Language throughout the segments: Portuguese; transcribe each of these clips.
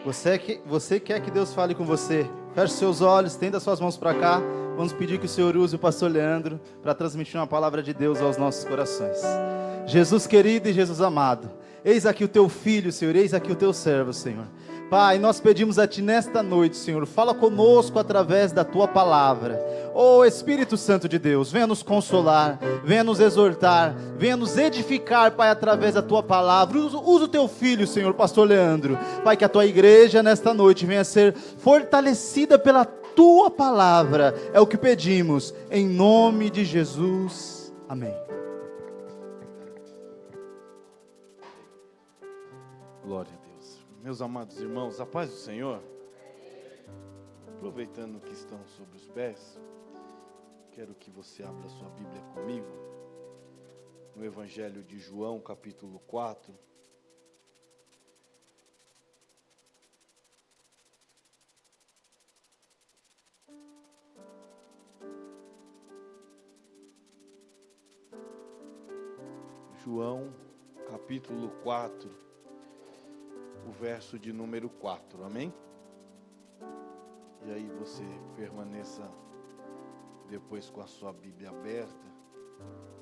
Você quer que Deus fale com você? Feche seus olhos, estenda suas mãos para cá. Vamos pedir que o Senhor use o pastor Leandro para transmitir uma palavra de Deus aos nossos corações. Jesus querido e Jesus amado, eis aqui o teu filho, Senhor, eis aqui o teu servo, Senhor. Pai, nós pedimos a Ti nesta noite, Senhor, fala conosco através da Tua palavra. Oh Espírito Santo de Deus, venha nos consolar, venha nos exortar, venha nos edificar, Pai, através da Tua palavra. Usa o Teu filho, Senhor, pastor Leandro. Pai, que a Tua igreja nesta noite venha ser fortalecida pela Tua palavra. É o que pedimos, em nome de Jesus. Amém. Glória a Deus. Meus amados irmãos, a paz do Senhor. Aproveitando que estão sobre os pés, quero que você abra sua Bíblia comigo, no Evangelho de João, capítulo 4. João, capítulo 4. O verso de número 4, amém? E aí você permaneça depois com a sua Bíblia aberta,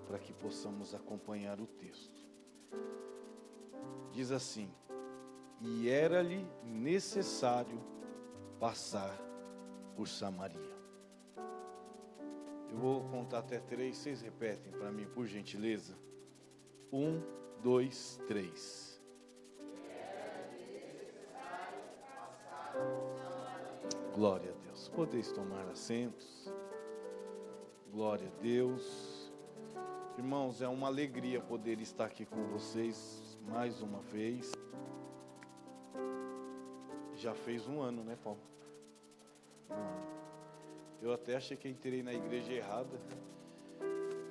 para que possamos acompanhar o texto. Diz assim: e era-lhe necessário passar por Samaria. Eu vou contar até 3, vocês repetem para mim, por gentileza. 1, 2, 3. Glória a Deus. Podeis tomar assentos. Glória a Deus. Irmãos, é uma alegria poder estar aqui com vocês mais uma vez. Já fez um ano, né, Paulo? Eu até achei que entrei na igreja errada.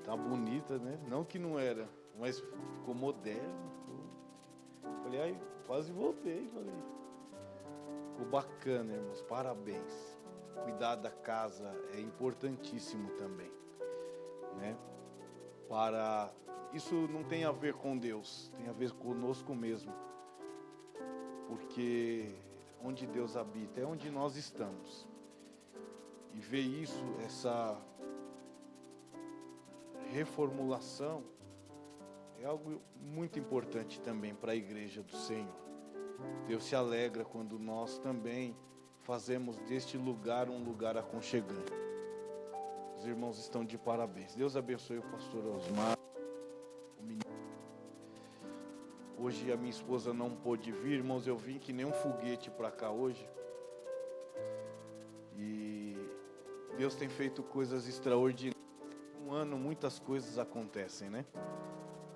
Tá bonita, né? Não que não era, mas ficou moderno. Falei, ai, quase voltei, falei. Ficou bacana, irmãos, parabéns. Cuidar da casa é importantíssimo também, né? Isso não tem a ver com Deus, tem a ver conosco mesmo, porque onde Deus habita é onde nós estamos. E ver isso, essa reformulação, é algo muito importante também para a igreja do Senhor. Deus se alegra quando nós também fazemos deste lugar um lugar aconchegante. Os irmãos estão de parabéns. Deus abençoe o pastor Osmar. Hoje a minha esposa não pôde vir, irmãos, eu vim que nem um foguete para cá hoje. E Deus tem feito coisas extraordinárias. Um ano muitas coisas acontecem, né?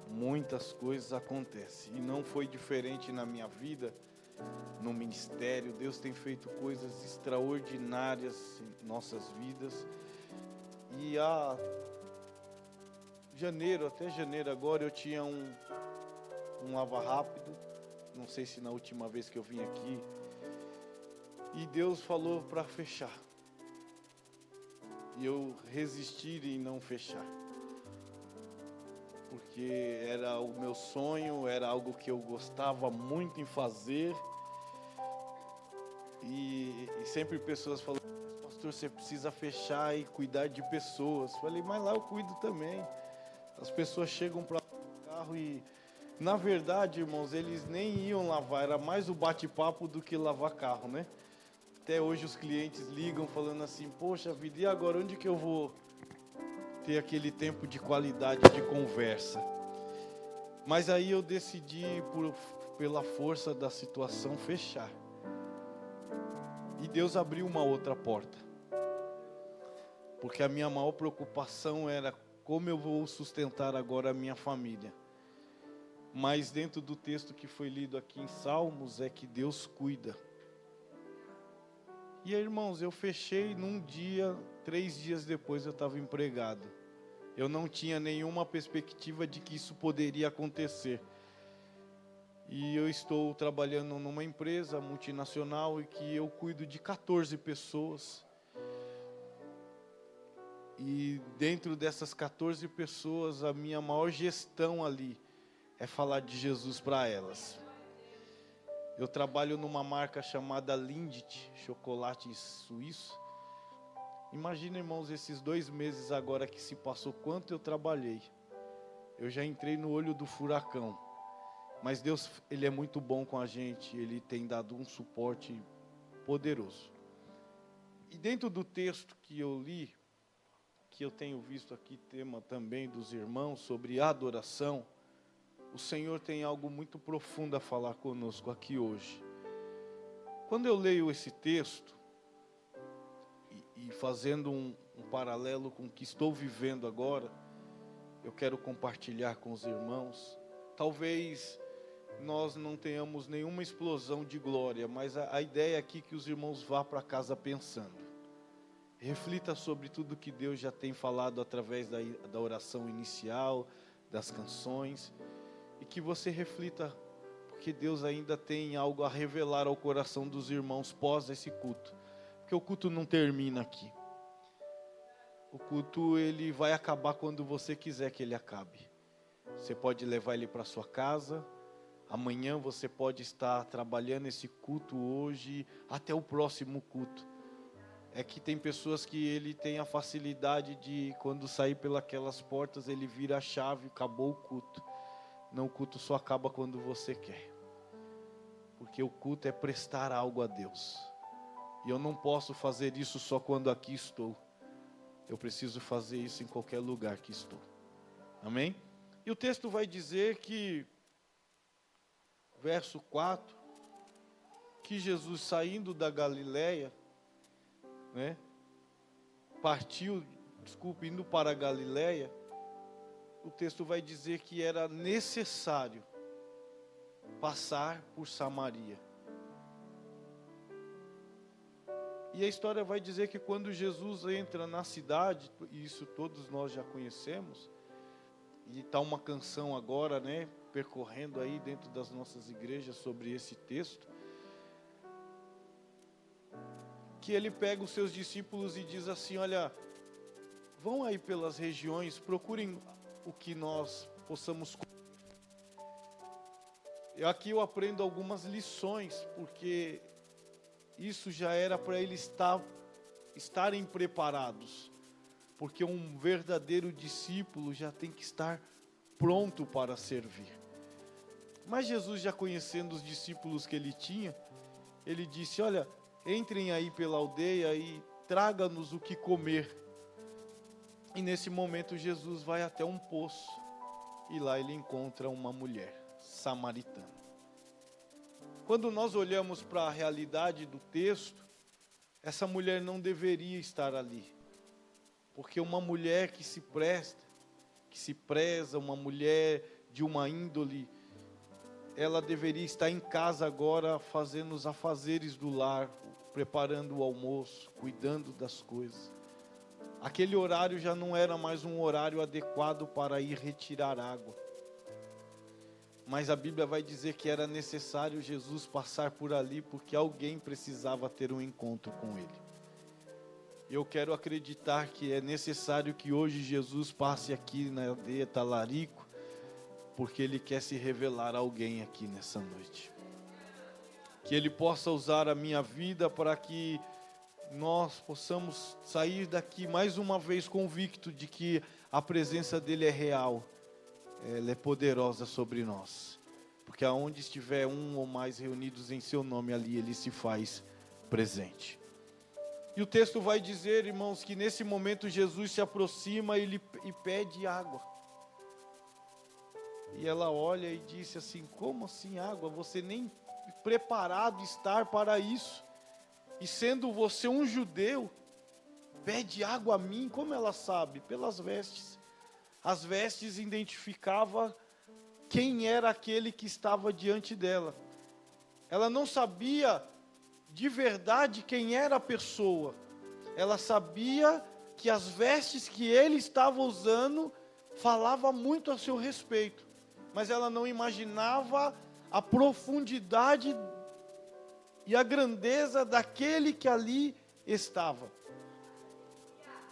Muitas coisas acontecem, e não foi diferente na minha vida, no ministério. Deus tem feito coisas extraordinárias em nossas vidas, e até janeiro agora eu tinha um lava rápido, não sei se na última vez que eu vim aqui, e Deus falou para fechar, e eu resisti em não fechar, porque era o meu sonho, era algo que eu gostava muito em fazer, e sempre pessoas falam, pastor, você precisa fechar e cuidar de pessoas. Falei, mas lá eu cuido também. As pessoas chegam para o carro e, na verdade, irmãos, eles nem iam lavar, era mais o bate-papo do que lavar carro, né? Até hoje os clientes ligam falando assim, poxa vida, e agora onde que eu vou ter aquele tempo de qualidade de conversa? Mas aí eu decidi, pela força da situação, fechar. E Deus abriu uma outra porta. Porque a minha maior preocupação era como eu vou sustentar agora a minha família. Mas dentro do texto que foi lido aqui em Salmos, é que Deus cuida. E aí, irmãos, eu fechei num dia, 3 dias depois eu estava empregado. Eu não tinha nenhuma perspectiva de que isso poderia acontecer. E eu estou trabalhando numa empresa multinacional e que eu cuido de 14 pessoas. E dentro dessas 14 pessoas, a minha maior gestão ali é falar de Jesus para elas. Eu trabalho numa marca chamada Lindt, chocolate suíço. Imagina, irmãos, esses 2 meses agora que se passou, quanto eu trabalhei. Eu já entrei no olho do furacão. Mas Deus, Ele é muito bom com a gente. Ele tem dado um suporte poderoso. E dentro do texto que eu li, que eu tenho visto aqui, tema também dos irmãos, sobre adoração, o Senhor tem algo muito profundo a falar conosco aqui hoje. Quando eu leio esse texto, e fazendo um paralelo com o que estou vivendo agora, eu quero compartilhar com os irmãos. Talvez nós não tenhamos nenhuma explosão de glória, mas a ideia aqui é que os irmãos vá para casa pensando. Reflita sobre tudo que Deus já tem falado através da oração inicial, das canções, e que você reflita, porque Deus ainda tem algo a revelar ao coração dos irmãos pós esse culto. Porque o culto não termina aqui. O culto, ele vai acabar quando você quiser que ele acabe. Você pode levar ele para sua casa. Amanhã você pode estar trabalhando esse culto hoje, até o próximo culto. É que tem pessoas que ele tem a facilidade de, quando sair pelas portas, ele vira a chave, acabou o culto. Não, o culto só acaba quando você quer. Porque o culto é prestar algo a Deus. E eu não posso fazer isso só quando aqui estou. Eu preciso fazer isso em qualquer lugar que estou. Amém? E o texto vai dizer que, verso 4, que Jesus, saindo da Galileia, indo para a Galileia, o texto vai dizer que era necessário passar por Samaria. E a história vai dizer que quando Jesus entra na cidade, e isso todos nós já conhecemos, e está uma canção agora, percorrendo aí dentro das nossas igrejas sobre esse texto, que ele pega os seus discípulos e diz assim: olha, vão aí pelas regiões, procurem o que nós possamos comer. Aqui eu aprendo algumas lições, porque isso já era para eles estarem preparados, porque um verdadeiro discípulo já tem que estar pronto para servir. Mas Jesus, já conhecendo os discípulos que ele tinha, ele disse: olha, entrem aí pela aldeia e traga-nos o que comer. E nesse momento Jesus vai até um poço, e lá ele encontra uma mulher samaritana. Quando nós olhamos para a realidade do texto, essa mulher não deveria estar ali. Porque uma mulher que se presta, que se preza, uma mulher de uma índole, ela deveria estar em casa agora, fazendo os afazeres do lar, preparando o almoço, cuidando das coisas. Aquele horário já não era mais um horário adequado para ir retirar água. Mas a Bíblia vai dizer que era necessário Jesus passar por ali, porque alguém precisava ter um encontro com ele. Eu quero acreditar que é necessário que hoje Jesus passe aqui na aldeia Talarico, porque ele quer se revelar a alguém aqui nessa noite. Que ele possa usar a minha vida para que nós possamos sair daqui mais uma vez convicto de que a presença dele é real. Ela é poderosa sobre nós, porque aonde estiver um ou mais reunidos em seu nome, ali ele se faz presente. E o texto vai dizer, irmãos, que nesse momento Jesus se aproxima e pede água. E ela olha e disse assim: como assim água? Você nem preparado estar para isso. E sendo você um judeu, pede água a mim. Como ela sabe? Pelas vestes. As vestes identificavam quem era aquele que estava diante dela. Ela não sabia de verdade quem era a pessoa. Ela sabia que as vestes que ele estava usando falavam muito a seu respeito. Mas ela não imaginava a profundidade e a grandeza daquele que ali estava.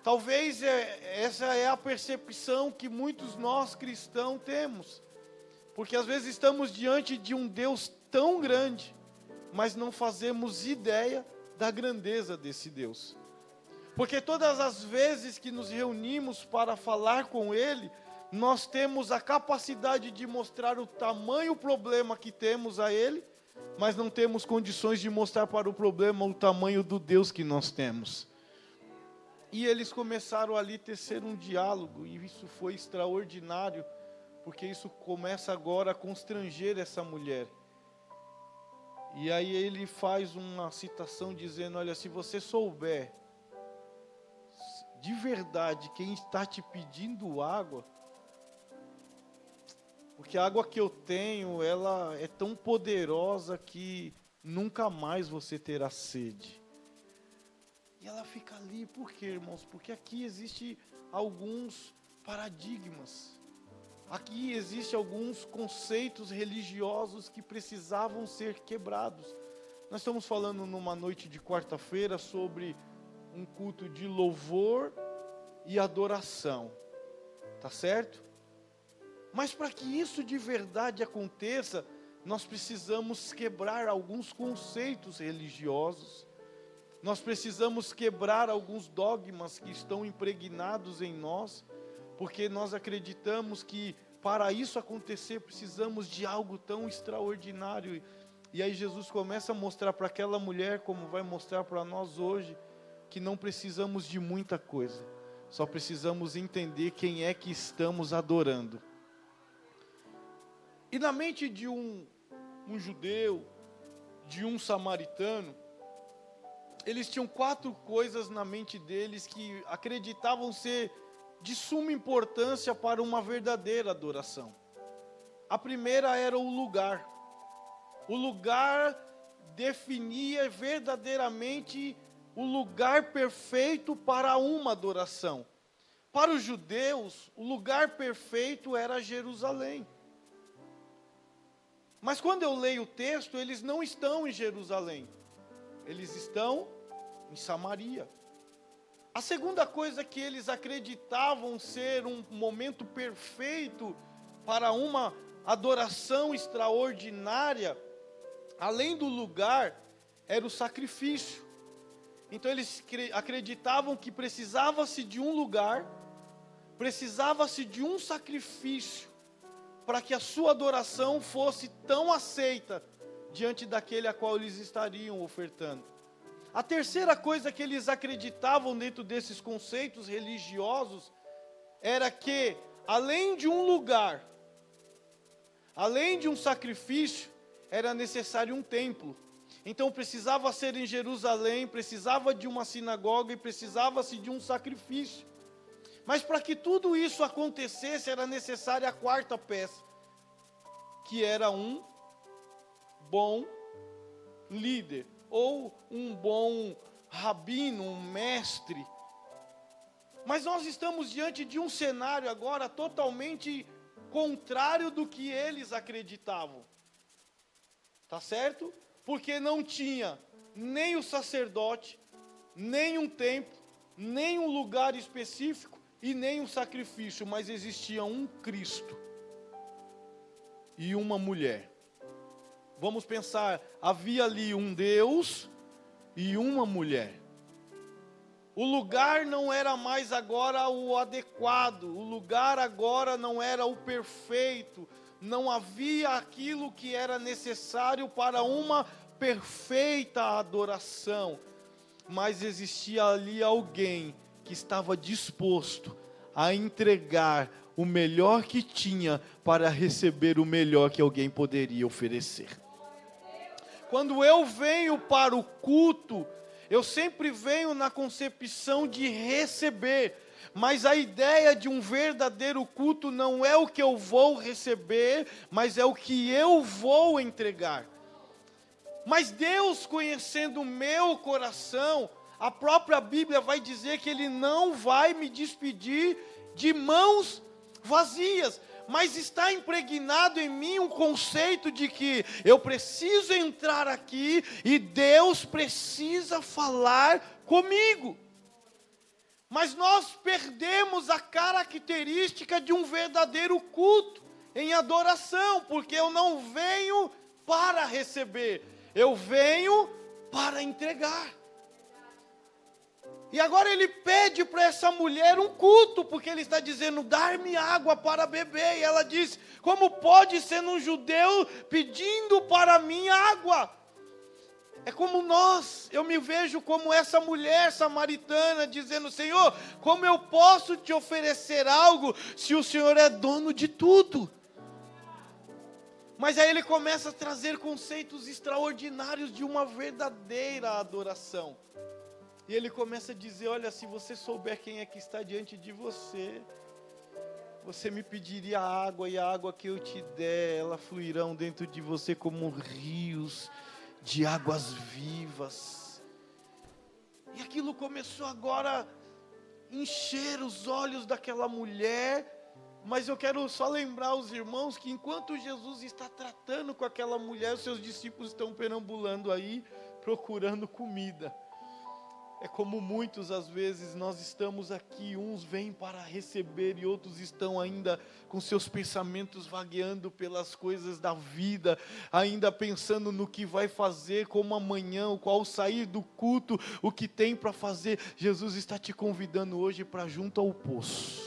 Talvez essa é a percepção que muitos nós cristãos temos. Porque às vezes estamos diante de um Deus tão grande, mas não fazemos ideia da grandeza desse Deus. Porque todas as vezes que nos reunimos para falar com Ele, nós temos a capacidade de mostrar o tamanho problema que temos a Ele, mas não temos condições de mostrar para o problema o tamanho do Deus que nós temos. E eles começaram ali a tecer um diálogo, e isso foi extraordinário, porque isso começa agora a constranger essa mulher. E aí ele faz uma citação dizendo, olha, se você souber de verdade quem está te pedindo água, porque a água que eu tenho, ela é tão poderosa que nunca mais você terá sede. E ela fica ali, por quê, irmãos? Porque aqui existe alguns paradigmas. Aqui existem alguns conceitos religiosos que precisavam ser quebrados. Nós estamos falando numa noite de quarta-feira sobre um culto de louvor e adoração. Tá certo? Mas para que isso de verdade aconteça, nós precisamos quebrar alguns conceitos religiosos. Nós precisamos quebrar alguns dogmas que estão impregnados em nós, porque nós acreditamos que para isso acontecer precisamos de algo tão extraordinário. E aí Jesus começa a mostrar para aquela mulher, como vai mostrar para nós hoje, que não precisamos de muita coisa, só precisamos entender quem é que estamos adorando. E na mente de um judeu, de um samaritano, eles tinham 4 coisas na mente deles que acreditavam ser de suma importância para uma verdadeira adoração. A primeira era o lugar. O lugar definia verdadeiramente o lugar perfeito para uma adoração. Para os judeus, o lugar perfeito era Jerusalém. Mas quando eu leio o texto, eles não estão em Jerusalém. Eles estão em Samaria. A segunda coisa que eles acreditavam ser um momento perfeito para uma adoração extraordinária, além do lugar, era o sacrifício. Então eles acreditavam que precisava-se de um lugar, precisava-se de um sacrifício, para que a sua adoração fosse tão aceita diante daquele a qual eles estariam ofertando. A terceira coisa que eles acreditavam dentro desses conceitos religiosos era que, além de um lugar, além de um sacrifício, era necessário um templo. Então precisava ser em Jerusalém, precisava de uma sinagoga e precisava-se de um sacrifício. Mas para que tudo isso acontecesse, era necessária a quarta peça, que era um bom líder, ou um bom rabino, um mestre. Mas nós estamos diante de um cenário agora totalmente contrário do que eles acreditavam. Tá certo? Porque não tinha nem o sacerdote, nem um templo, nem um lugar específico e nem um sacrifício, mas existia um Cristo e uma mulher. Vamos pensar, havia ali um Deus e uma mulher. O lugar não era mais agora o adequado, o lugar agora não era o perfeito, não havia aquilo que era necessário para uma perfeita adoração, mas existia ali alguém que estava disposto a entregar o melhor que tinha para receber o melhor que alguém poderia oferecer. Quando eu venho para o culto, eu sempre venho na concepção de receber, mas a ideia de um verdadeiro culto não é o que eu vou receber, mas é o que eu vou entregar. Mas Deus, conhecendo o meu coração, a própria Bíblia vai dizer que Ele não vai me despedir de mãos vazias, mas está impregnado em mim um conceito de que eu preciso entrar aqui e Deus precisa falar comigo. Mas nós perdemos a característica de um verdadeiro culto em adoração, porque eu não venho para receber, eu venho para entregar. E agora ele pede para essa mulher um culto, porque ele está dizendo, dar-me água para beber. E ela diz, como pode ser um judeu pedindo para mim água? É como eu me vejo como essa mulher samaritana, dizendo, Senhor, como eu posso te oferecer algo, se o Senhor é dono de tudo? Mas aí ele começa a trazer conceitos extraordinários de uma verdadeira adoração. E ele começa a dizer, olha, se você souber quem é que está diante de você, você me pediria água, e a água que eu te der, ela fluirão dentro de você como rios de águas vivas. E aquilo começou agora a encher os olhos daquela mulher. Mas eu quero só lembrar os irmãos que enquanto Jesus está tratando com aquela mulher, os seus discípulos estão perambulando aí, procurando comida. É como muitos, às vezes, nós estamos aqui, uns vêm para receber e outros estão ainda com seus pensamentos vagueando pelas coisas da vida, ainda pensando no que vai fazer, como amanhã, o qual sair do culto, o que tem para fazer. Jesus está te convidando hoje para junto ao poço,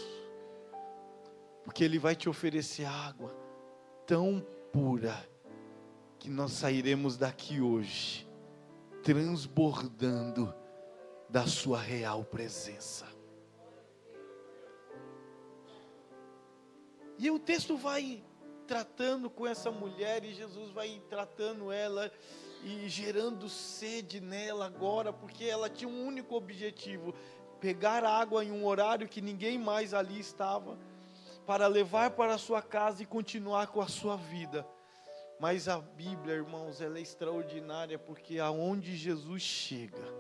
porque Ele vai te oferecer água tão pura, que nós sairemos daqui hoje, transbordando da sua real presença. E o texto vai tratando com essa mulher, e Jesus vai tratando ela, e gerando sede nela agora, porque ela tinha um único objetivo, pegar água em um horário que ninguém mais ali estava, para levar para a sua casa e continuar com a sua vida. Mas a Bíblia, irmãos, ela é extraordinária, porque aonde Jesus chega,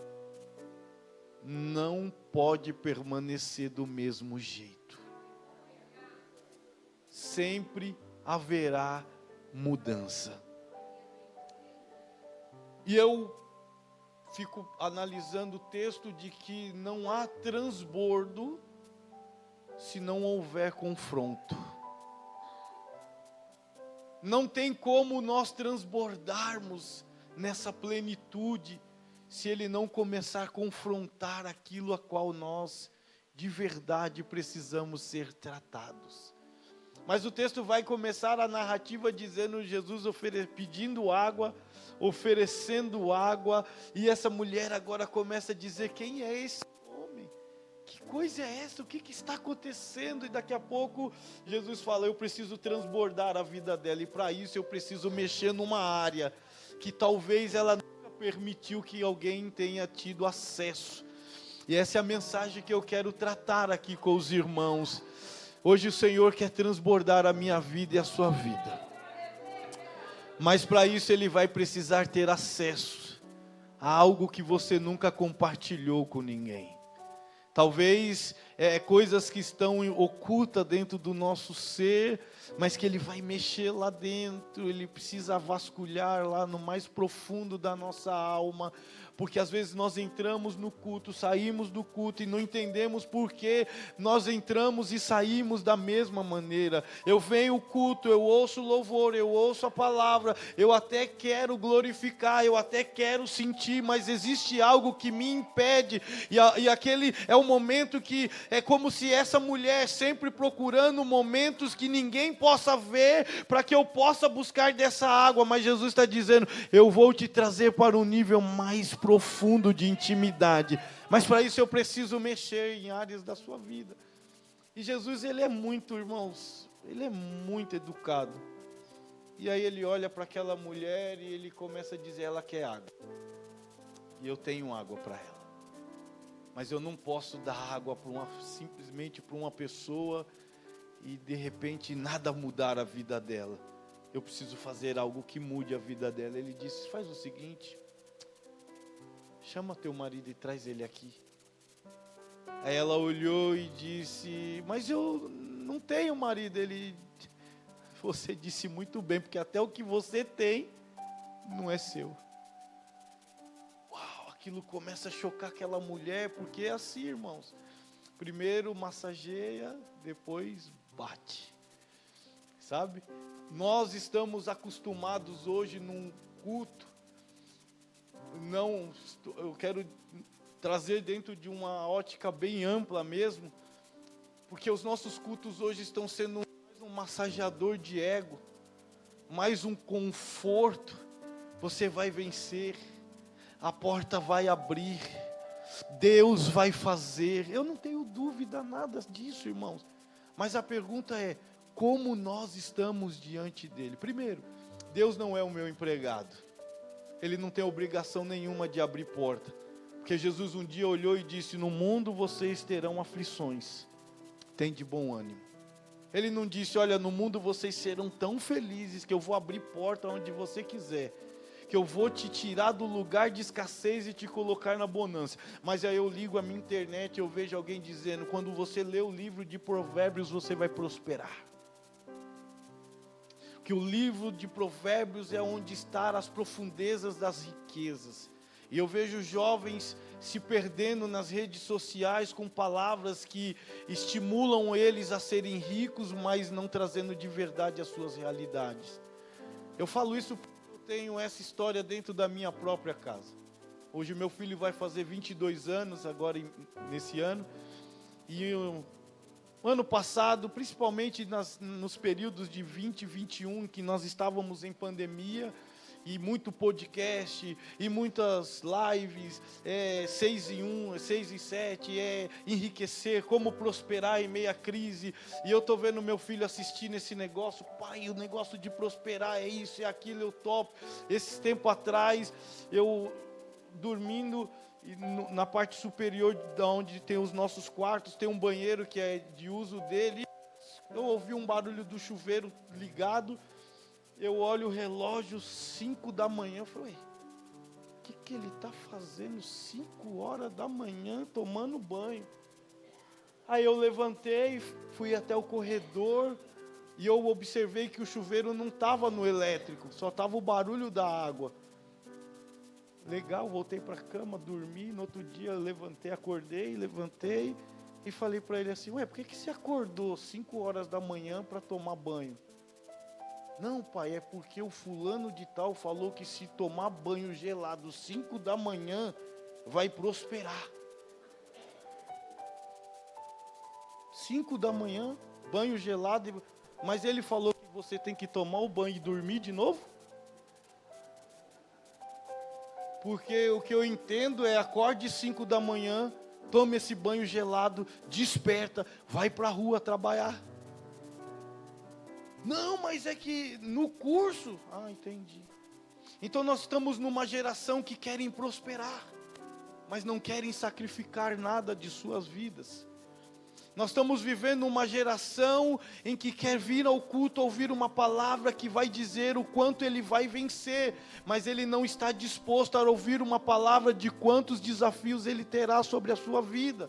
não pode permanecer do mesmo jeito. Sempre haverá mudança. E eu fico analisando o texto de que não há transbordo se não houver confronto. Não tem como nós transbordarmos nessa plenitude se ele não começar a confrontar aquilo a qual nós de verdade precisamos ser tratados. Mas o texto vai começar a narrativa dizendo Jesus pedindo água, oferecendo água, e essa mulher agora começa a dizer, quem é esse homem? Que coisa é essa? O que está acontecendo? E daqui a pouco Jesus fala, eu preciso transbordar a vida dela, e para isso eu preciso mexer numa área que talvez ela permitiu que alguém tenha tido acesso. E essa é a mensagem que eu quero tratar aqui com os irmãos. Hoje o Senhor quer transbordar a minha vida e a sua vida. Mas para isso Ele vai precisar ter acesso a algo que você nunca compartilhou com ninguém. Talvez coisas que estão ocultas dentro do nosso ser, mas que Ele vai mexer lá dentro, Ele precisa vasculhar lá no mais profundo da nossa alma, porque às vezes nós entramos no culto, saímos do culto e não entendemos por que nós entramos e saímos da mesma maneira. Eu venho ao culto, eu ouço louvor, eu ouço a palavra, eu até quero glorificar, eu até quero sentir, mas existe algo que me impede, e aquele é o momento que é como se essa mulher sempre procurando momentos que ninguém possa ver, para que eu possa buscar dessa água, mas Jesus está dizendo, eu vou te trazer para um nível mais profundo de intimidade, mas para isso eu preciso mexer em áreas da sua vida. E Jesus, Ele é muito, irmãos, Ele é muito educado, e aí Ele olha para aquela mulher e Ele começa a dizer, ela quer água, e eu tenho água para ela, mas eu não posso dar água simplesmente para uma pessoa e de repente nada mudar a vida dela. Eu preciso fazer algo que mude a vida dela. Ele disse, faz o seguinte, chama teu marido e traz ele aqui. Aí ela olhou e disse, mas eu não tenho marido. Ele, você disse muito bem, porque até o que você tem não é seu. Aquilo começa a chocar aquela mulher, porque é assim, irmãos. Primeiro massageia, depois bate. Sabe? Nós estamos acostumados hoje num culto, eu quero trazer dentro de uma ótica bem ampla mesmo, porque os nossos cultos hoje estão sendo mais um massageador de ego, mais um conforto. Você vai vencer, a porta vai abrir, Deus vai fazer. Eu não tenho dúvida nada disso, irmãos. Mas a pergunta é, como nós estamos diante dele? Primeiro, Deus não é o meu empregado. Ele não tem obrigação nenhuma de abrir porta. Porque Jesus um dia olhou e disse, no mundo vocês terão aflições. Tem de bom ânimo. Ele não disse, olha, no mundo vocês serão tão felizes que eu vou abrir porta onde você quiser. Que eu vou te tirar do lugar de escassez e te colocar na bonança. Mas aí eu ligo a minha internet e eu vejo alguém dizendo, quando você lê o livro de Provérbios, você vai prosperar. Que o livro de Provérbios é onde estão as profundezas das riquezas. E eu vejo jovens se perdendo nas redes sociais com palavras que estimulam eles a serem ricos, mas não trazendo de verdade as suas realidades. Eu falo isso porque eu tenho essa história dentro da minha própria casa. Hoje meu filho vai fazer 22 anos, agora nesse ano. E ano passado, principalmente nos períodos de 20 e 21, que nós estávamos em pandemia, e muito podcast, e muitas lives, 6 em 1, 6 em 7, enriquecer, como prosperar em meio à crise, e eu estou vendo meu filho assistindo esse negócio, pai, o negócio de prosperar é isso, é aquilo, eu topo. Esse tempo atrás, eu dormindo, na parte superior, onde tem os nossos quartos, tem um banheiro que é de uso dele, eu ouvi um barulho do chuveiro ligado, eu olho o relógio, 5 da manhã, eu falei, o que ele está fazendo 5 horas da manhã, tomando banho? Aí eu levantei, fui até o corredor, e eu observei que o chuveiro não estava no elétrico, só estava o barulho da água. Legal, voltei para a cama, dormi, no outro dia acordei, levantei, e falei para ele assim, por que você acordou 5 horas da manhã para tomar banho? Não, pai, é porque o fulano de tal falou que se tomar banho gelado 5 da manhã, vai prosperar. 5 da manhã, banho gelado, mas ele falou que você tem que tomar o banho e dormir de novo? Porque o que eu entendo é, acorde 5 da manhã, tome esse banho gelado, desperta, vai para a rua trabalhar. Não, mas é que no curso... entendi. Então nós estamos numa geração que querem prosperar, mas não querem sacrificar nada de suas vidas. Nós estamos vivendo uma geração em que quer vir ao culto ouvir uma palavra que vai dizer o quanto ele vai vencer, mas ele não está disposto a ouvir uma palavra de quantos desafios ele terá sobre a sua vida.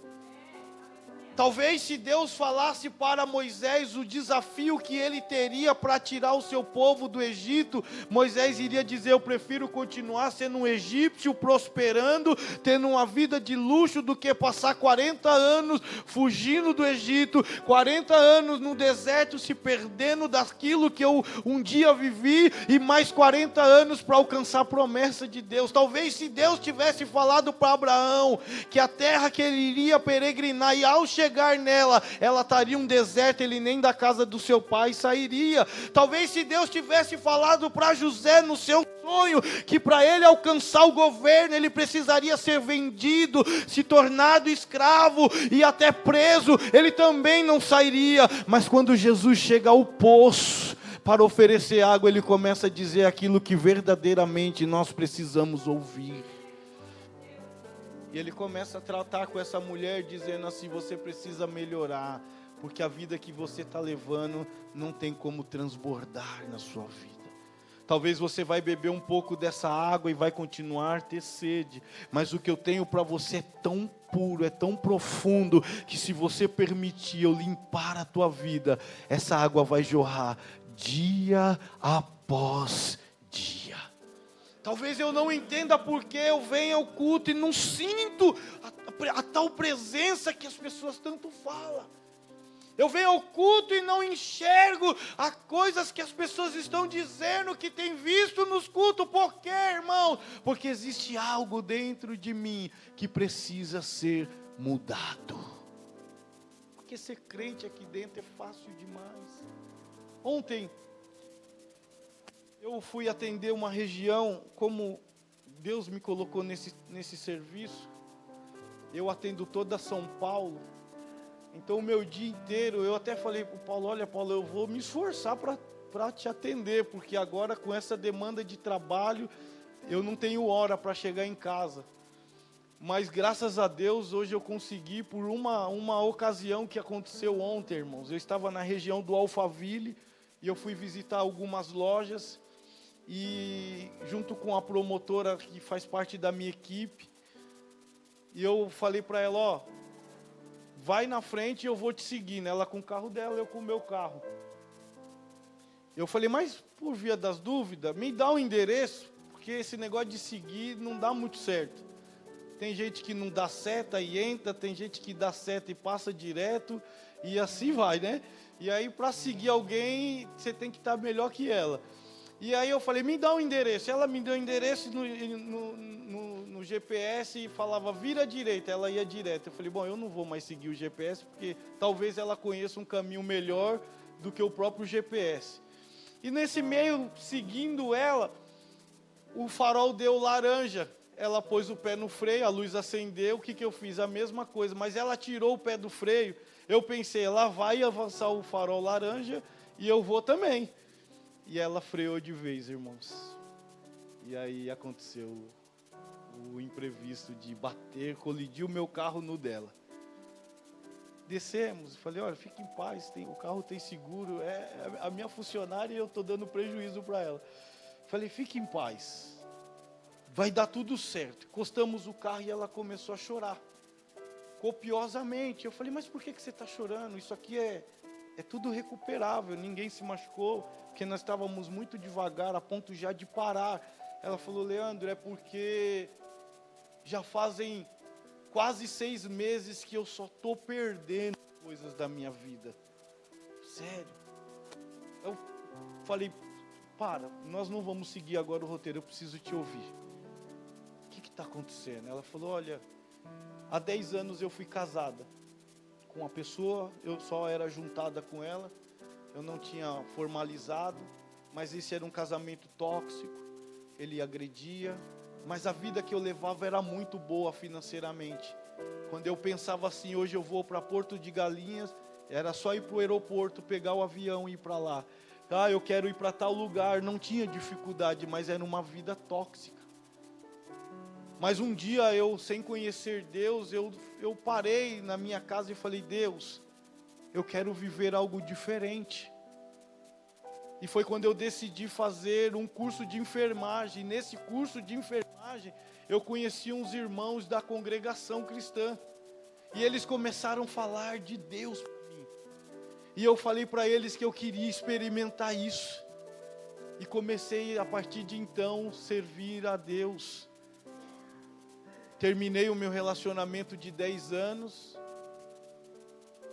Talvez se Deus falasse para Moisés o desafio que ele teria para tirar o seu povo do Egito, Moisés iria dizer, eu prefiro continuar sendo um egípcio, prosperando, tendo uma vida de luxo, do que passar 40 anos fugindo do Egito, 40 anos no deserto, se perdendo daquilo que eu um dia vivi, e mais 40 anos para alcançar a promessa de Deus. Talvez se Deus tivesse falado para Abraão que a terra que ele iria peregrinar, e ao chegar nela, ela estaria um deserto, ele nem da casa do seu pai sairia. Talvez se Deus tivesse falado para José no seu sonho, que para ele alcançar o governo, ele precisaria ser vendido, se tornado escravo e até preso, ele também não sairia. Mas quando Jesus chega ao poço para oferecer água, ele começa a dizer aquilo que verdadeiramente nós precisamos ouvir. E ele começa a tratar com essa mulher, dizendo assim, você precisa melhorar, porque a vida que você está levando não tem como transbordar na sua vida. Talvez você vai beber um pouco dessa água e vai continuar a ter sede, mas o que eu tenho para você é tão puro, é tão profundo, que se você permitir eu limpar a tua vida, essa água vai jorrar dia após dia. Talvez eu não entenda porque eu venho ao culto e não sinto a tal presença que as pessoas tanto falam. Eu venho ao culto e não enxergo as coisas que as pessoas estão dizendo que tem visto nos cultos. Por quê, irmão? Porque existe algo dentro de mim que precisa ser mudado. Porque ser crente aqui dentro é fácil demais. Ontem, eu fui atender uma região, como Deus me colocou nesse serviço. Eu atendo toda São Paulo. Então o meu dia inteiro, eu até falei para o Paulo, olha Paulo, eu vou me esforçar para te atender, porque agora com essa demanda de trabalho, eu não tenho hora para chegar em casa. Mas graças a Deus, hoje eu consegui, por uma ocasião que aconteceu ontem, irmãos. Eu estava na região do Alphaville, e eu fui visitar algumas lojas, e junto com a promotora que faz parte da minha equipe, e eu falei para ela, ó, vai na frente e eu vou te seguir, né? Ela com o carro dela, eu com o meu carro. Eu falei, mas por via das dúvidas, me dá o endereço, porque esse negócio de seguir não dá muito certo. Tem gente que não dá seta e entra, tem gente que dá seta e passa direto, e assim vai, né? E aí para seguir alguém, você tem que estar melhor que ela. E aí eu falei, me dá o endereço. Ela me deu o endereço no GPS e falava, vira à direita. Ela ia direto. Eu falei, bom, eu não vou mais seguir o GPS, porque talvez ela conheça um caminho melhor do que o próprio GPS. E nesse meio, seguindo ela, o farol deu laranja. Ela pôs o pé no freio, a luz acendeu. O que eu fiz? A mesma coisa, mas ela tirou o pé do freio. Eu pensei, ela vai avançar o farol laranja e eu vou também. E ela freou de vez, irmãos. E aí aconteceu o imprevisto de bater, colidir o meu carro no dela. Descemos, falei, olha, fique em paz, o carro tem seguro, é a minha funcionária e eu estou dando prejuízo para ela. Falei, fique em paz, vai dar tudo certo. Encostamos o carro e ela começou a chorar, copiosamente. Eu falei, mas por que você está chorando? Isso aqui é tudo recuperável, ninguém se machucou, porque nós estávamos muito devagar, a ponto já de parar. Ela falou, Leandro, é porque já fazem quase 6 meses que eu só estou perdendo coisas da minha vida. Sério. Eu falei, para, nós não vamos seguir agora o roteiro, eu preciso te ouvir. O que está acontecendo? Ela falou, olha, há 10 anos eu fui casada com uma pessoa, eu só era juntada com ela, eu não tinha formalizado, mas esse era um casamento tóxico, ele agredia, mas a vida que eu levava era muito boa financeiramente. Quando eu pensava assim, hoje eu vou para Porto de Galinhas, era só ir para o aeroporto, pegar o avião e ir para lá. Ah, eu quero ir para tal lugar, não tinha dificuldade, mas era uma vida tóxica. Mas um dia eu, sem conhecer Deus, eu parei na minha casa e falei, Deus, eu quero viver algo diferente. E foi quando eu decidi fazer um curso de enfermagem. Nesse curso de enfermagem, eu conheci uns irmãos da congregação cristã. E eles começaram a falar de Deus para mim. E eu falei para eles que eu queria experimentar isso. E comecei, a partir de então, servir a Deus. Terminei o meu relacionamento de 10 anos,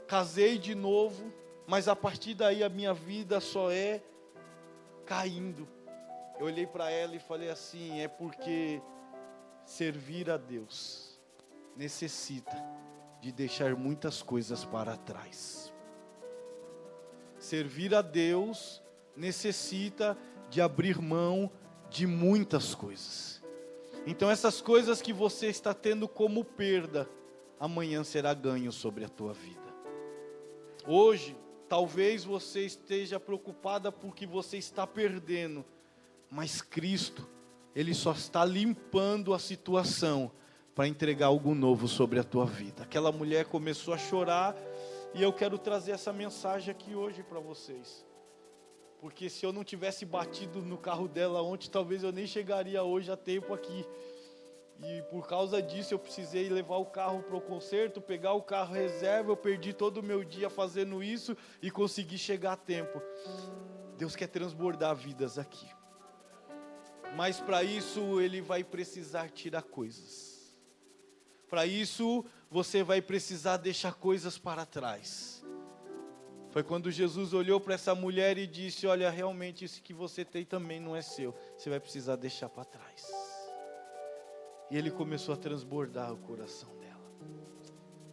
casei de novo, mas a partir daí a minha vida só é caindo. Eu olhei para ela e falei assim, é porque servir a Deus necessita de deixar muitas coisas para trás. Servir a Deus necessita de abrir mão de muitas coisas. Então essas coisas que você está tendo como perda, amanhã será ganho sobre a tua vida. Hoje, talvez você esteja preocupada porque você está perdendo, mas Cristo, Ele só está limpando a situação para entregar algo novo sobre a tua vida. Aquela mulher começou a chorar e eu quero trazer essa mensagem aqui hoje para vocês. Porque se eu não tivesse batido no carro dela ontem, talvez eu nem chegaria hoje a tempo aqui. E por causa disso eu precisei levar o carro para o conserto, pegar o carro reserva, eu perdi todo o meu dia fazendo isso e consegui chegar a tempo. Deus quer transbordar vidas aqui. Mas para isso Ele vai precisar tirar coisas. Para isso você vai precisar deixar coisas para trás. Foi quando Jesus olhou para essa mulher e disse: olha, realmente isso que você tem também não é seu, você vai precisar deixar para trás. E ele começou a transbordar o coração dela.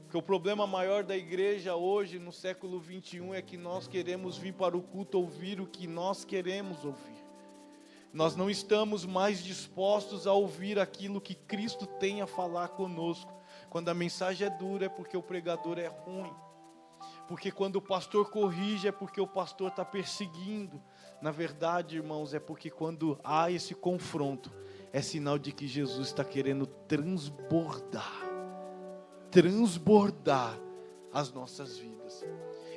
Porque o problema maior da igreja hoje, no século 21, é que nós queremos vir para o culto ouvir o que nós queremos ouvir. Nós não estamos mais dispostos a ouvir aquilo que Cristo tem a falar conosco. Quando a mensagem é dura é porque o pregador é ruim. Porque quando o pastor corrige é porque o pastor está perseguindo. Na verdade, irmãos, é porque quando há esse confronto, é sinal de que Jesus está querendo transbordar as nossas vidas.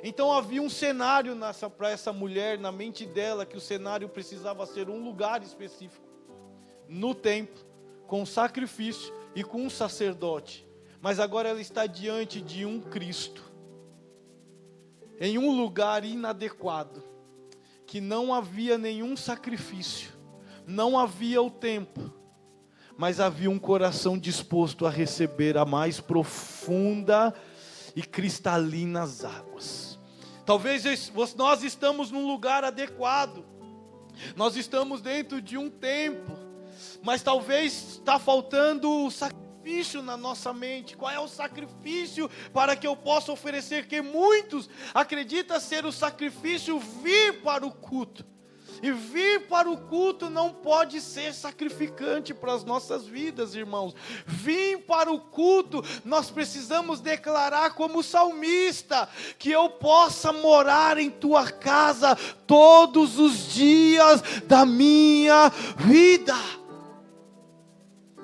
Então havia um cenário para essa mulher, na mente dela, que o cenário precisava ser um lugar específico, no templo, com sacrifício e com um sacerdote. Mas agora ela está diante de um Cristo, em um lugar inadequado, que não havia nenhum sacrifício, não havia o templo, mas havia um coração disposto a receber a mais profunda e cristalinas águas. Talvez nós estamos num lugar adequado, nós estamos dentro de um templo, mas talvez está faltando o sacrifício na nossa mente. Qual é o sacrifício para que eu possa oferecer? Que muitos acreditam ser o sacrifício vir para o culto. E vir para o culto não pode ser sacrificante para as nossas vidas, irmãos. Vir para o culto, nós precisamos declarar como salmista, que eu possa morar em tua casa todos os dias da minha vida.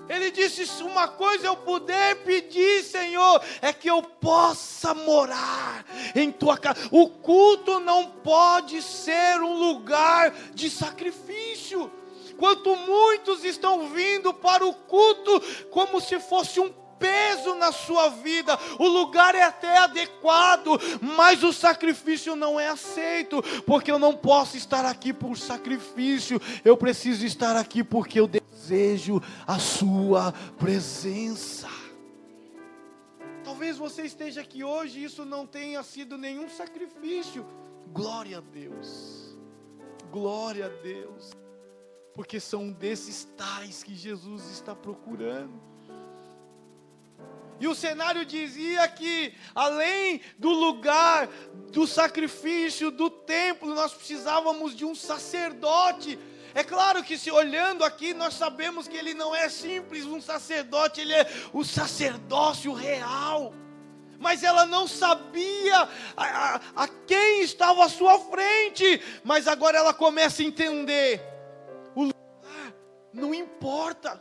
Ele disse: uma coisa eu puder pedir, Senhor, é que eu possa morar em tua casa. O culto não pode ser um lugar de sacrifício. Quanto muitos estão vindo para o culto como se fosse um peso na sua vida. O lugar é até adequado, mas o sacrifício não é aceito, porque eu não posso estar aqui por sacrifício, eu preciso estar aqui porque eu desejo a sua presença. Talvez você esteja aqui hoje e isso não tenha sido nenhum sacrifício. Glória a Deus, glória a Deus, porque são desses tais que Jesus está procurando. E o cenário dizia que, além do lugar, do sacrifício, do templo, nós precisávamos de um sacerdote. É claro que, se olhando aqui, nós sabemos que ele não é simples um sacerdote, ele é o sacerdócio real. Mas ela não sabia a quem estava à sua frente. Mas agora ela começa a entender: o lugar não importa.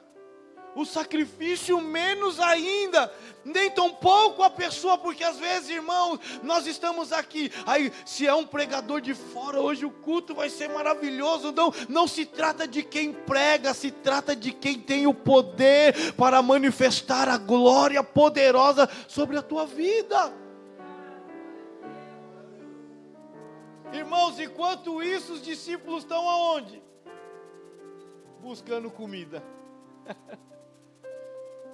O sacrifício menos ainda, nem tão pouco a pessoa, porque às vezes, irmãos, nós estamos aqui, aí se é um pregador de fora, hoje o culto vai ser maravilhoso. Não se trata de quem prega, se trata de quem tem o poder para manifestar a glória poderosa sobre a tua vida. Irmãos, enquanto isso, os discípulos estão aonde? Buscando comida.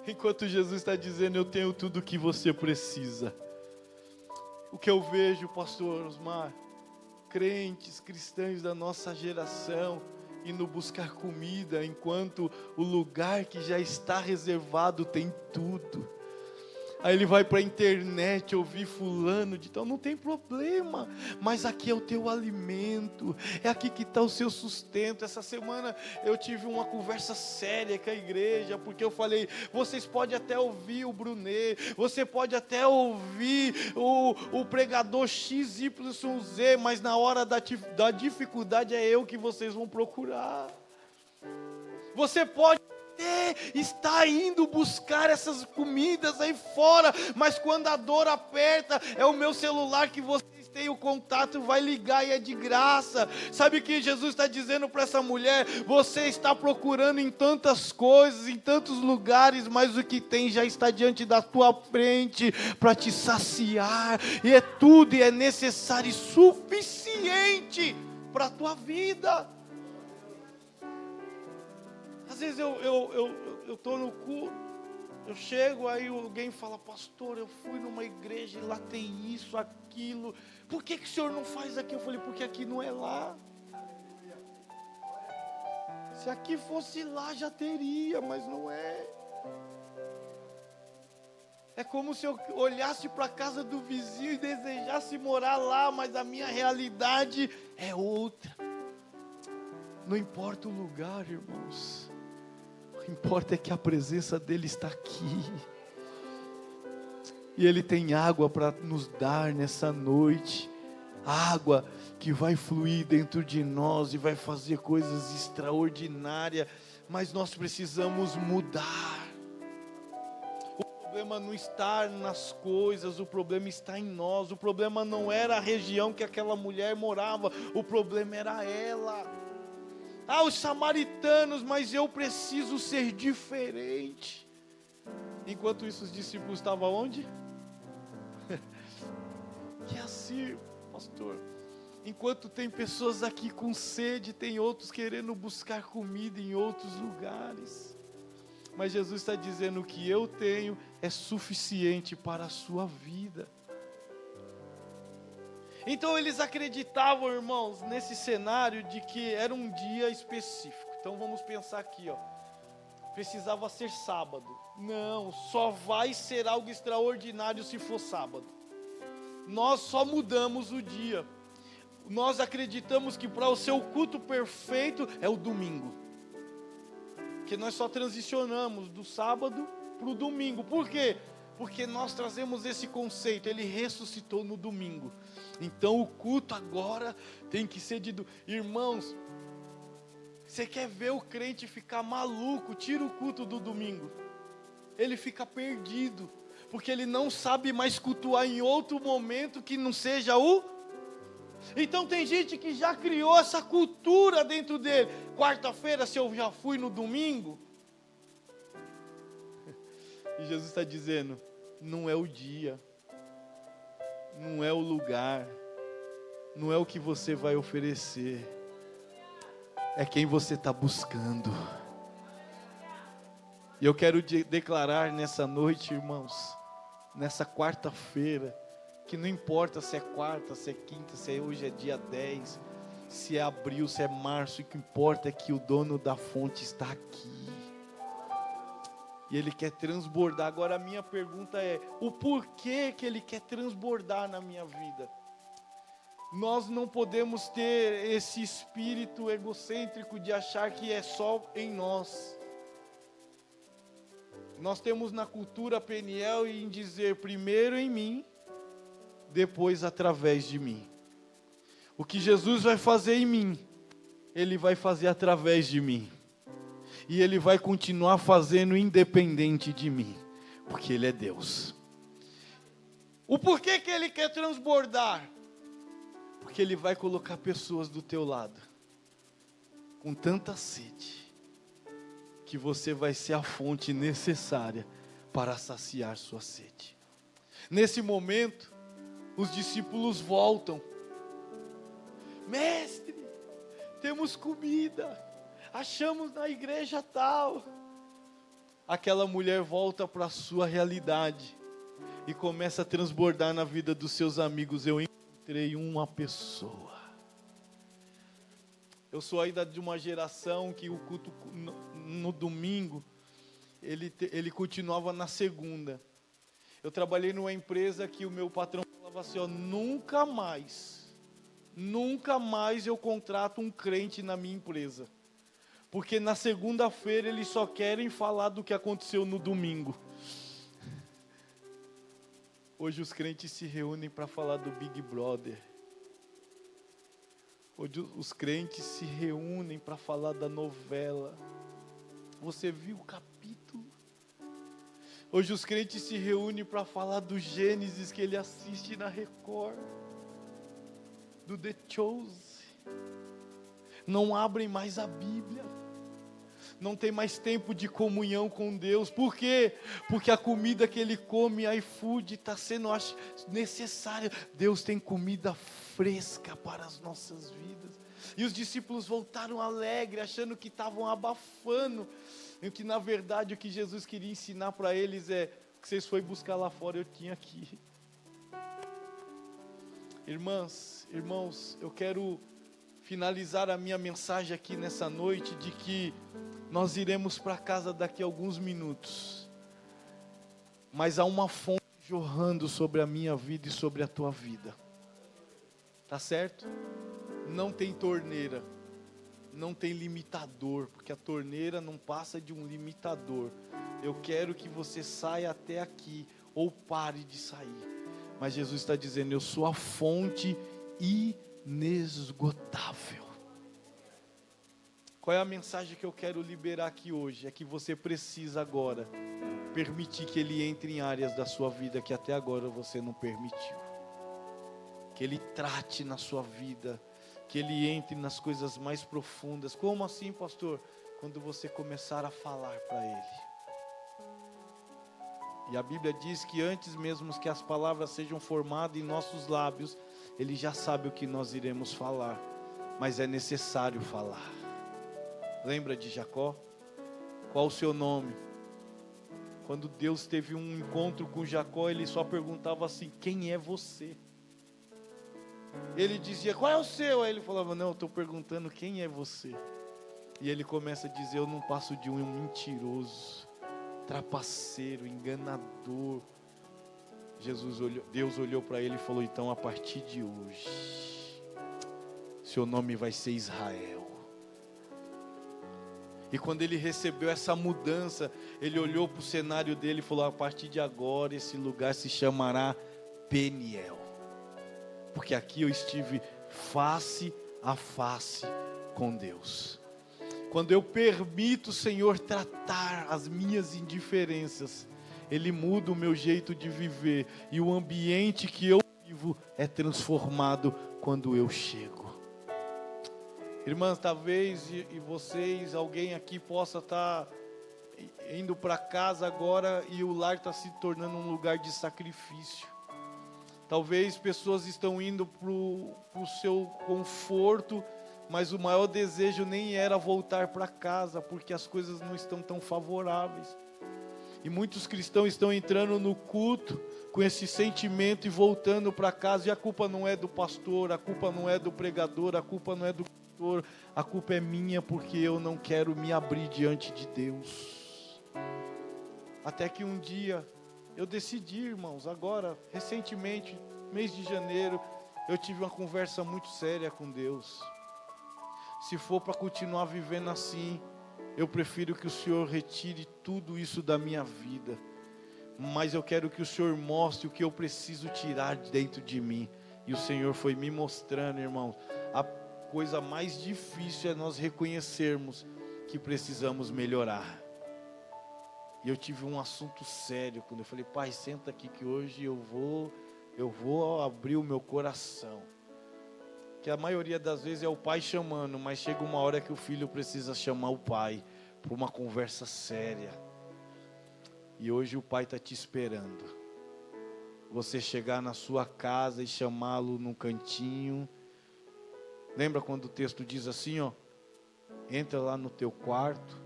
Enquanto Jesus está dizendo: eu tenho tudo o que você precisa. O que eu vejo, pastor Osmar, crentes, cristãos da nossa geração, indo buscar comida, enquanto o lugar que já está reservado tem tudo. Aí ele vai para a internet ouvir fulano de tal, não tem problema, mas aqui é o teu alimento, é aqui que está o seu sustento. Essa semana eu tive uma conversa séria com a igreja, porque eu falei: vocês podem até ouvir o Brunet, você pode até ouvir o pregador XYZ, mas na hora da dificuldade é eu que vocês vão procurar. Você pode está indo buscar essas comidas aí fora, mas quando a dor aperta, é o meu celular que vocês têm o contato, vai ligar e é de graça. Sabe o que Jesus está dizendo para essa mulher? Você está procurando em tantas coisas, em tantos lugares, mas o que tem já está diante da tua frente para te saciar, e é tudo, e é necessário e suficiente para a tua vida. Às vezes eu estou no culto, eu chego, aí alguém fala: pastor, eu fui numa igreja e lá tem isso, aquilo. aquilo? Por que o senhor não faz aquilo? Eu falei, porque aqui não é lá. Se aqui fosse lá já teria, mas não é. É como se eu olhasse para a casa do vizinho e desejasse morar lá, mas a minha realidade é outra. Não importa o lugar, irmãos. O que importa é que a presença dele está aqui. E ele tem água para nos dar nessa noite. Água que vai fluir dentro de nós e vai fazer coisas extraordinárias. Mas nós precisamos mudar. O problema não está nas coisas, o problema está em nós. O problema não era a região que aquela mulher morava, o problema era ela. Os samaritanos, mas eu preciso ser diferente. Enquanto isso, os discípulos estavam onde? Que assim, pastor, enquanto tem pessoas aqui com sede, tem outros querendo buscar comida em outros lugares. Mas Jesus está dizendo: o que eu tenho é suficiente para a sua vida. Então eles acreditavam, irmãos, nesse cenário de que era um dia específico. Então vamos pensar aqui, precisava ser sábado. Não, só vai ser algo extraordinário se for sábado. Nós só mudamos o dia. Nós acreditamos que para o seu culto perfeito é o domingo. Porque nós só transicionamos do sábado para o domingo. Por quê? Porque nós trazemos esse conceito. Ele ressuscitou no domingo. Então o culto agora tem que ser de domingo. Irmãos, você quer ver o crente ficar maluco? Tira o culto do domingo. Ele fica perdido. Porque ele não sabe mais cultuar em outro momento que não seja o... Então tem gente que já criou essa cultura dentro dele. Quarta-feira, se eu já fui no domingo. E Jesus está dizendo: não é o dia, não é o lugar, não é o que você vai oferecer, é quem você está buscando. E eu quero declarar nessa noite, irmãos, nessa quarta-feira, que não importa se é quarta, se é quinta, se hoje é dia 10, se é abril, se é março, o que importa é que o dono da fonte está aqui. E Ele quer transbordar. Agora a minha pergunta é: o porquê que Ele quer transbordar na minha vida? Nós não podemos ter esse espírito egocêntrico de achar que é só em nós. Nós temos na cultura Peniel em dizer primeiro em mim, depois através de mim. O que Jesus vai fazer em mim, Ele vai fazer através de mim. E Ele vai continuar fazendo independente de mim, porque Ele é Deus. O porquê que Ele quer transbordar? Porque Ele vai colocar pessoas do teu lado, com tanta sede, que você vai ser a fonte necessária para saciar sua sede. Nesse momento, os discípulos voltam. Mestre, temos comida, achamos na igreja tal. Aquela mulher volta para a sua realidade e começa a transbordar na vida dos seus amigos. Eu encontrei uma pessoa. Eu sou ainda de uma geração que o culto no domingo, ele continuava na segunda. Eu trabalhei numa empresa que o meu patrão falava assim: nunca mais eu contrato um crente na minha empresa. Porque na segunda-feira eles só querem falar do que aconteceu no domingo. Hoje os crentes se reúnem para falar do Big Brother. Hoje os crentes se reúnem para falar da novela. Você viu o capítulo? Hoje os crentes se reúnem para falar do Gênesis que ele assiste na Record. Do The Chosen. Não abrem mais a Bíblia. Não tem mais tempo de comunhão com Deus. Por quê? Porque a comida que ele come, iFood, está sendo necessária. Deus tem comida fresca para as nossas vidas. E os discípulos voltaram alegres, achando que estavam abafando. E que na verdade o que Jesus queria ensinar para eles é: o que vocês foram buscar lá fora, eu tinha aqui. Irmãs, irmãos, eu quero finalizar a minha mensagem aqui nessa noite de que nós iremos para casa daqui a alguns minutos. Mas há uma fonte jorrando sobre a minha vida e sobre a tua vida. Tá certo? Não tem torneira, não tem limitador, porque a torneira não passa de um limitador. Eu quero que você saia até aqui, ou pare de sair. Mas Jesus está dizendo, eu sou a fonte inesgotável. Qual é a mensagem que eu quero liberar aqui hoje? É que você precisa agora permitir que Ele entre em áreas da sua vida que até agora você não permitiu. Que Ele trate na sua vida, que Ele entre nas coisas mais profundas. Como assim, pastor? Quando você começar a falar para Ele. E a Bíblia diz que antes mesmo que as palavras sejam formadas em nossos lábios, Ele já sabe o que nós iremos falar, mas é necessário falar. Lembra de Jacó? Qual o seu nome? Quando Deus teve um encontro com Jacó, Ele só perguntava assim, quem é você? Ele dizia, qual é o seu? Aí ele falava, não, eu estou perguntando quem é você. E ele começa a dizer, eu não passo de um mentiroso, trapaceiro, enganador. Deus olhou para ele e falou, então a partir de hoje, seu nome vai ser Israel. E quando ele recebeu essa mudança, ele olhou para o cenário dele e falou, a partir de agora esse lugar se chamará Peniel. Porque aqui eu estive face a face com Deus. Quando eu permito o Senhor tratar as minhas indiferenças, Ele muda o meu jeito de viver. E o ambiente que eu vivo é transformado quando eu chego. Irmãs, talvez e vocês, alguém aqui possa estar indo para casa agora e o lar está se tornando um lugar de sacrifício. Talvez pessoas estão indo para o seu conforto, mas o maior desejo nem era voltar para casa, porque as coisas não estão tão favoráveis. E muitos cristãos estão entrando no culto com esse sentimento e voltando para casa, e a culpa não é do pastor, a culpa não é do pregador, a culpa não é do pastor, a culpa é minha, porque eu não quero me abrir diante de Deus. Até que um dia eu decidi, irmãos, agora, recentemente, mês de janeiro, eu tive uma conversa muito séria com Deus. Se for para continuar vivendo assim, eu prefiro que o Senhor retire tudo isso da minha vida. Mas eu quero que o Senhor mostre o que eu preciso tirar dentro de mim. E o Senhor foi me mostrando, irmãos, a coisa mais difícil é nós reconhecermos que precisamos melhorar. E eu tive um assunto sério, quando eu falei, pai, senta aqui que hoje eu vou abrir o meu coração. Que a maioria das vezes é o pai chamando, mas chega uma hora que o filho precisa chamar o pai para uma conversa séria. E hoje o pai está te esperando. Você chegar na sua casa e chamá-lo num cantinho. Lembra quando o texto diz assim, ó? Entra lá no teu quarto,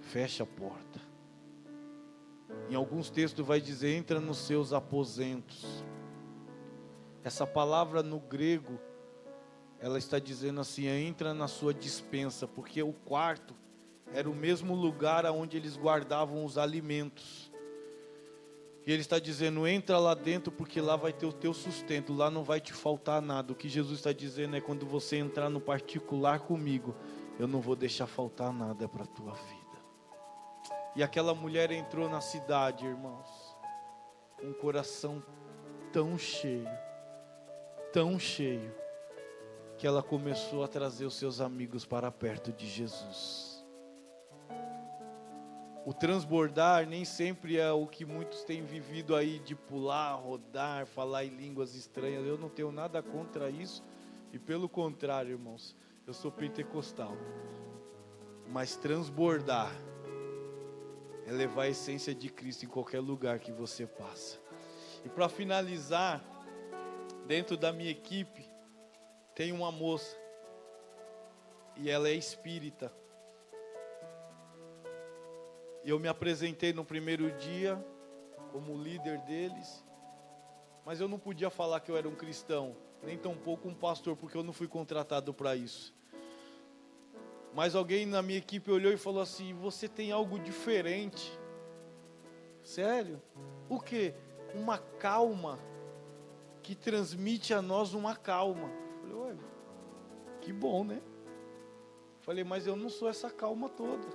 fecha a porta. Em alguns textos vai dizer, entra nos seus aposentos. Essa palavra no grego, ela está dizendo assim, entra na sua despensa, porque o quarto era o mesmo lugar onde eles guardavam os alimentos. E ele está dizendo, entra lá dentro, porque lá vai ter o teu sustento, lá não vai te faltar nada. O que Jesus está dizendo é, quando você entrar no particular comigo, eu não vou deixar faltar nada para a tua vida. E aquela mulher entrou na cidade, irmãos, com um coração tão cheio, que ela começou a trazer os seus amigos para perto de Jesus. O transbordar nem sempre é o que muitos têm vivido aí, de pular, rodar, falar em línguas estranhas. Eu não tenho nada contra isso, e pelo contrário, irmãos, eu sou pentecostal. Mas transbordar é levar a essência de Cristo em qualquer lugar que você passa. E para finalizar, dentro da minha equipe, tem uma moça, e ela é espírita. Eu me apresentei no primeiro dia, como líder deles, mas eu não podia falar que eu era um cristão, nem tampouco um pastor, porque eu não fui contratado para isso. Mas alguém na minha equipe olhou e falou assim: você tem algo diferente. Sério? O quê? Uma calma que transmite a nós uma calma. Eu falei: olha, que bom, né? Falei: mas eu não sou essa calma toda.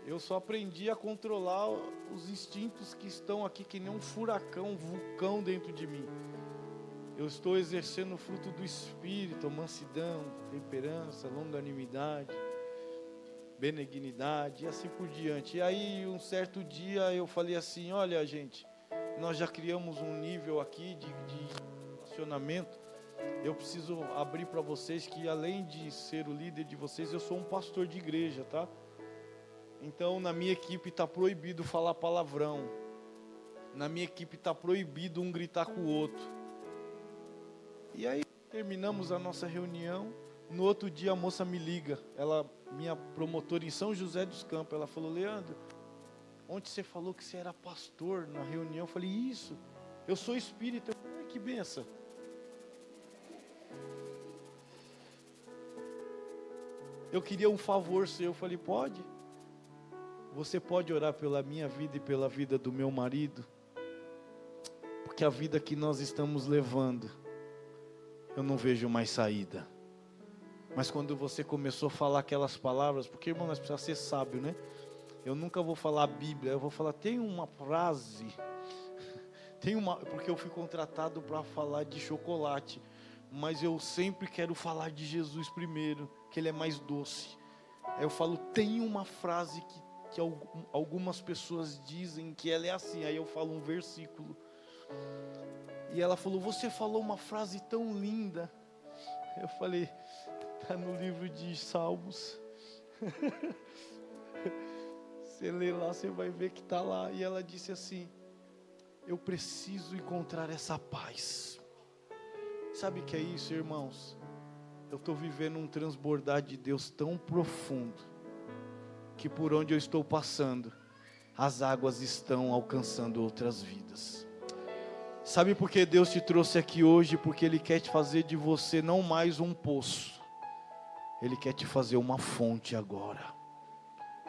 Eu só aprendi a controlar os instintos que estão aqui, que nem um furacão, um vulcão dentro de mim. Eu estou exercendo o fruto do Espírito, mansidão, temperança, longanimidade, benignidade e assim por diante. E aí, um certo dia, eu falei assim: olha, gente, nós já criamos um nível aqui de relacionamento. Eu preciso abrir para vocês que, além de ser o líder de vocês, eu sou um pastor de igreja, tá? Então, na minha equipe está proibido falar palavrão. Na minha equipe está proibido um gritar com o outro. E aí, terminamos a nossa reunião. No outro dia, a moça me liga. Ela, minha promotora em São José dos Campos, ela falou: Leandro, ontem você falou que você era pastor na reunião. Eu falei: isso, eu sou espírita. Eu falei: que benção. Eu queria um favor seu. Eu falei: pode? Você pode orar pela minha vida e pela vida do meu marido? Porque a vida que nós estamos levando, eu não vejo mais saída. Mas quando você começou a falar aquelas palavras, porque, irmão, nós precisamos ser sábio, né? Eu nunca vou falar a Bíblia, eu vou falar, tem uma frase, porque eu fui contratado para falar de chocolate, mas eu sempre quero falar de Jesus primeiro, que ele é mais doce. Aí eu falo, tem uma frase que algumas pessoas dizem que ela é assim, aí eu falo um versículo. E ela falou: você falou uma frase tão linda. Eu falei: está no livro de Salmos. Você lê lá, você vai ver que está lá. E ela disse assim: eu preciso encontrar essa paz. Sabe o que é isso, irmãos? Eu estou vivendo um transbordar de Deus tão profundo, que por onde eu estou passando, as águas estão alcançando outras vidas. Sabe por que Deus te trouxe aqui hoje? Porque Ele quer te fazer de você não mais um poço. Ele quer te fazer uma fonte agora.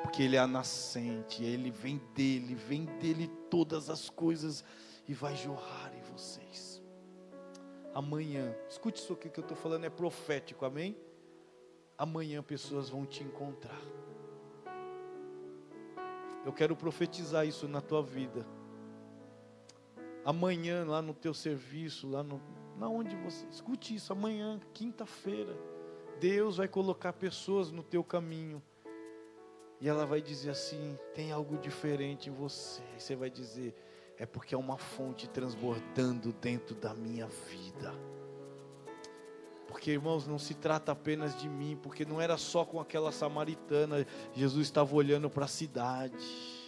Porque Ele é a nascente, Ele vem dele todas as coisas e vai jorrar em vocês. Amanhã, escute isso aqui que eu estou falando, é profético, amém? Amanhã pessoas vão te encontrar. Eu quero profetizar isso na tua vida. Amanhã, lá no teu serviço, na onde você... Escute isso, amanhã, quinta-feira, Deus vai colocar pessoas no teu caminho. E ela vai dizer assim: tem algo diferente em você. E você vai dizer: é porque é uma fonte transbordando dentro da minha vida. Porque, irmãos, não se trata apenas de mim, porque não era só com aquela samaritana. Jesus estava olhando para a cidade.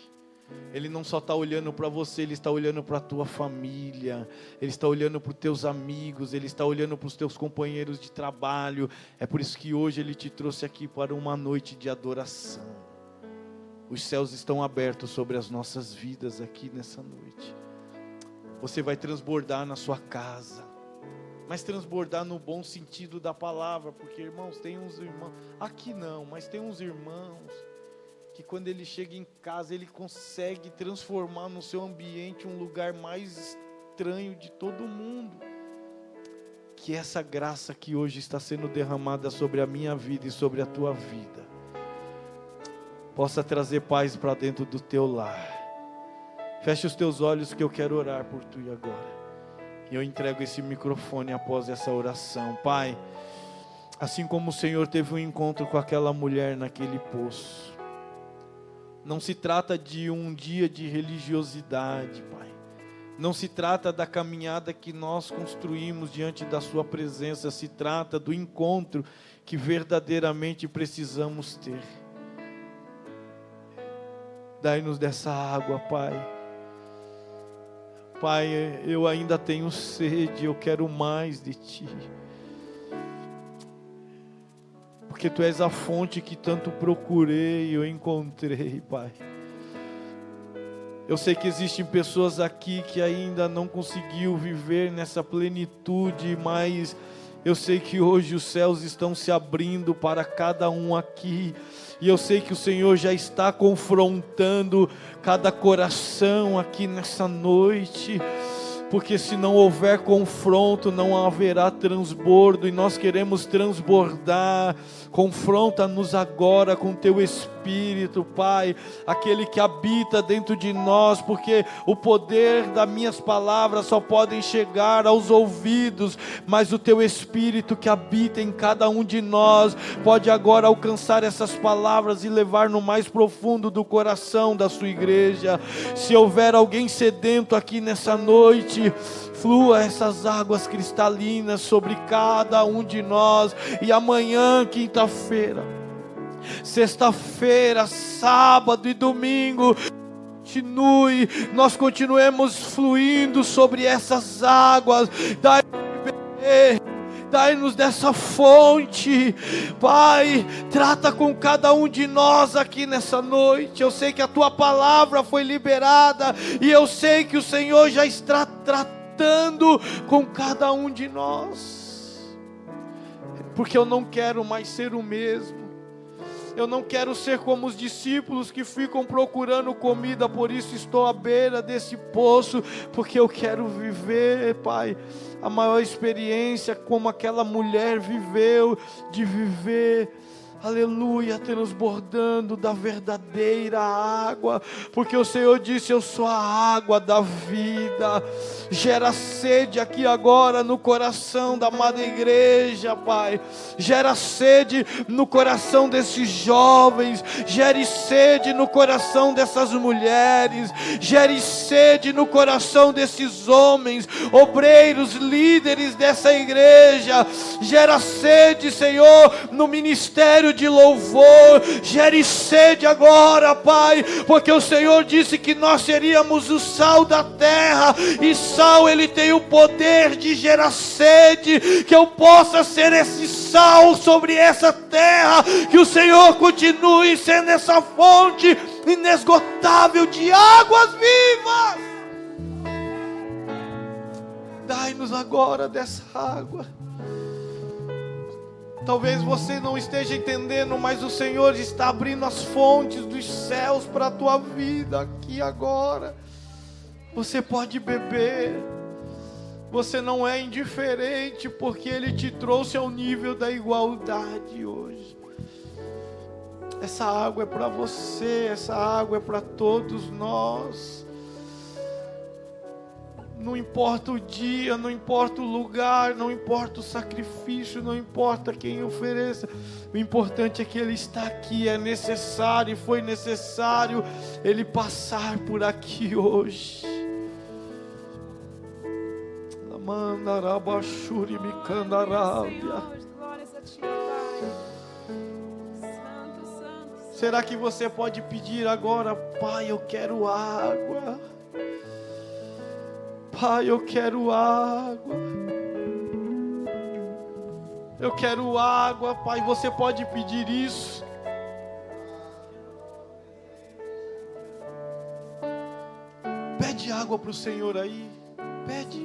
Ele não só está olhando para você, Ele está olhando para a tua família, Ele está olhando para os teus amigos, Ele está olhando para os teus companheiros de trabalho. É por isso que hoje Ele te trouxe aqui para uma noite de adoração. Os céus estão abertos sobre as nossas vidas aqui nessa noite. Você vai transbordar na sua casa, mas transbordar no bom sentido da palavra, porque, irmãos, tem uns irmãos, aqui não, mas tem uns irmãos, que quando ele chega em casa, ele consegue transformar no seu ambiente um lugar mais estranho de todo mundo. Que essa graça que hoje está sendo derramada sobre a minha vida e sobre a tua vida, possa trazer paz para dentro do teu lar. Feche os teus olhos que eu quero orar por tu agora. E eu entrego esse microfone após essa oração. Pai, assim como o Senhor teve um encontro com aquela mulher naquele poço, não se trata de um dia de religiosidade, Pai. Não se trata da caminhada que nós construímos diante da Sua presença. Se trata do encontro que verdadeiramente precisamos ter. Dai-nos dessa água, Pai. Pai, eu ainda tenho sede, eu quero mais de Ti. Porque Tu és a fonte que tanto procurei e eu encontrei, Pai. Eu sei que existem pessoas aqui que ainda não conseguiu viver nessa plenitude, mas eu sei que hoje os céus estão se abrindo para cada um aqui. E eu sei que o Senhor já está confrontando cada coração aqui nessa noite. Porque se não houver confronto, não haverá transbordo, e nós queremos transbordar. Confronta-nos agora com Teu Espírito, Pai, aquele que habita dentro de nós, porque o poder das minhas palavras só podem chegar aos ouvidos, mas o Teu Espírito que habita em cada um de nós, pode agora alcançar essas palavras e levar no mais profundo do coração da Sua igreja. Se houver alguém sedento aqui nessa noite, flua essas águas cristalinas sobre cada um de nós. E amanhã, quinta-feira, sexta-feira, sábado e domingo, nós continuemos fluindo sobre essas águas. Dai-nos dessa fonte, Pai. Trata com cada um de nós aqui nessa noite. Eu sei que a Tua palavra foi liberada, e eu sei que o Senhor já está tratando com cada um de nós, porque eu não quero mais ser o mesmo. Eu não quero ser como os discípulos que ficam procurando comida, por isso estou à beira desse poço, porque eu quero viver, Pai, a maior experiência como aquela mulher viveu, de viver, aleluia, transbordando da verdadeira água, porque o Senhor disse: eu sou a água da vida. Gera sede aqui agora no coração da amada igreja, Pai. Gera sede no coração desses jovens, gere sede no coração dessas mulheres, gere sede no coração desses homens, obreiros, líderes dessa igreja. Gera sede, Senhor, no ministério de louvor. Gere sede agora, Pai, porque o Senhor disse que nós seríamos o sal da terra, e sal, ele tem o poder de gerar sede. Que eu possa ser esse sal sobre essa terra, que o Senhor continue sendo essa fonte inesgotável de águas vivas. Dai-nos agora dessa água. Talvez você não esteja entendendo, mas o Senhor está abrindo as fontes dos céus para a tua vida aqui agora. Você pode beber. Você não é indiferente, porque Ele te trouxe ao nível da igualdade hoje. Essa água é para você, essa água é para todos nós. Não importa o dia, não importa o lugar, não importa o sacrifício, não importa quem ofereça. O importante é que Ele está aqui. É necessário, foi necessário Ele passar por aqui hoje. Mandarabashuri mikandarabia. Será que você pode pedir agora: Pai, eu quero água. Pai, eu quero água. Eu quero água, Pai. Você pode pedir isso. Pede água para o Senhor aí. Pede.